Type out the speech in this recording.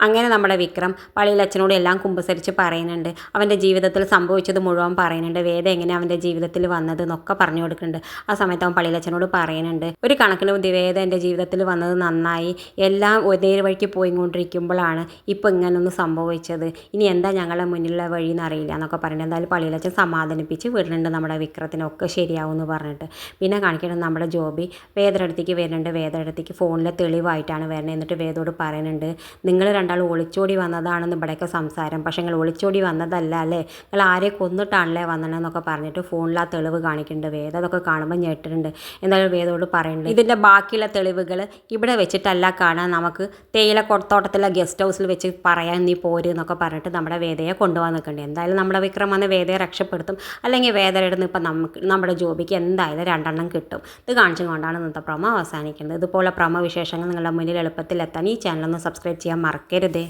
അങ്ങനെ നമ്മുടെ വിക്രം പള്ളിയിലച്ഛനോട് എല്ലാം കുമ്പസരിച്ച് പറയുന്നുണ്ട്. അവൻ്റെ ജീവിതത്തിൽ സംഭവിച്ചത് മുഴുവൻ പറയുന്നുണ്ട്. വേദ എങ്ങനെ അവൻ്റെ ജീവിതത്തിൽ വന്നത് എന്നൊക്കെ പറഞ്ഞു കൊടുക്കുന്നുണ്ട്. ആ സമയത്ത് അവൻ പള്ളിയിലച്ഛനോട് പറയുന്നുണ്ട്, ഒരു കണക്കിന് വേദ എൻ്റെ ജീവിതത്തിൽ വന്നത് നന്നായി. എല്ലാം നേരെ വഴിക്ക് പോയിക്കൊണ്ടിരിക്കുമ്പോഴാണ് ഇപ്പോൾ ഇങ്ങനൊന്ന് സംഭവിച്ചത്. ഇനി എന്താ ഞങ്ങളുടെ മുന്നിലുള്ള വഴി എന്നറിയില്ല എന്നൊക്കെ പറഞ്ഞിട്ട് എന്തായാലും പള്ളിയിലച്ഛൻ സമാധാനിപ്പിച്ച് വിടുന്നുണ്ട് നമ്മുടെ വിക്രത്തിനൊക്കെ ശരിയാവും എന്ന് പറഞ്ഞിട്ട്. പിന്നെ കാണിക്കുന്നത് നമ്മുടെ ജോബി വേദയുടെ അടുത്തേക്ക് വരുന്നുണ്ട്. വേദയുടെ അടുത്തേക്ക് ഫോണിലെ തെളിവായിട്ടാണ് വരുന്നത്. എന്നിട്ട് വേദയോട് പറയുന്നുണ്ട്, നിങ്ങൾ രണ്ടാൾ ഒളിച്ചോടി വന്നതാണെന്ന് ഇവിടെയൊക്കെ സംസാരം, പക്ഷേ നിങ്ങൾ ഒളിച്ചോടി വന്നതല്ല അല്ലേ, നിങ്ങൾ ആരെ കൊന്നിട്ടാണല്ലേ വന്നതെന്നൊക്കെ പറഞ്ഞിട്ട് ഫോണിൽ ആ തെളിവ് കാണിക്കുന്നുണ്ട്. വേദ അതൊക്കെ കാണുമ്പോൾ ഞെട്ടിട്ടുണ്ട്. എന്തായാലും വേദയോട് പറയുന്നുണ്ട്, ഇതിൻ്റെ ബാക്കിയുള്ള തെളിവുകൾ ഇവിടെ വെച്ചിട്ടല്ല കാണാൻ, നമുക്ക് തേയില തോട്ടത്തിലെ ഗസ്റ്റ് ഹൗസിൽ വെച്ച് പറയാൻ നീ പോര് എന്നൊക്കെ പറഞ്ഞിട്ട് നമ്മുടെ വേദയെ കൊണ്ടുപോകാൻ നിൽക്കുന്നുണ്ട്. എന്തായാലും നമ്മുടെ വിക്രം വന്ന് വേദയെ രക്ഷപ്പെടുത്തും. അല്ലെങ്കിൽ വേദയുടെ നിന്ന് ഇപ്പം നമ്മുടെ ജോബിക്ക് എന്തായാലും 2 എണ്ണം കിട്ടും. ഇത് കാണിച്ചുകൊണ്ടാണ് ഇന്നത്തെ പ്രൊമോ അവസാനിക്കുന്നത്. ഇതുപോലെ പ്രൊമോ വിശേഷങ്ങൾ നിങ്ങളുടെ മുന്നിൽ എളുപ്പത്തിൽ എത്താൻ ഈ ചാനലൊന്ന് സബ്സ്ക്രൈബ് ചെയ്യാൻ മറക്കരുത്.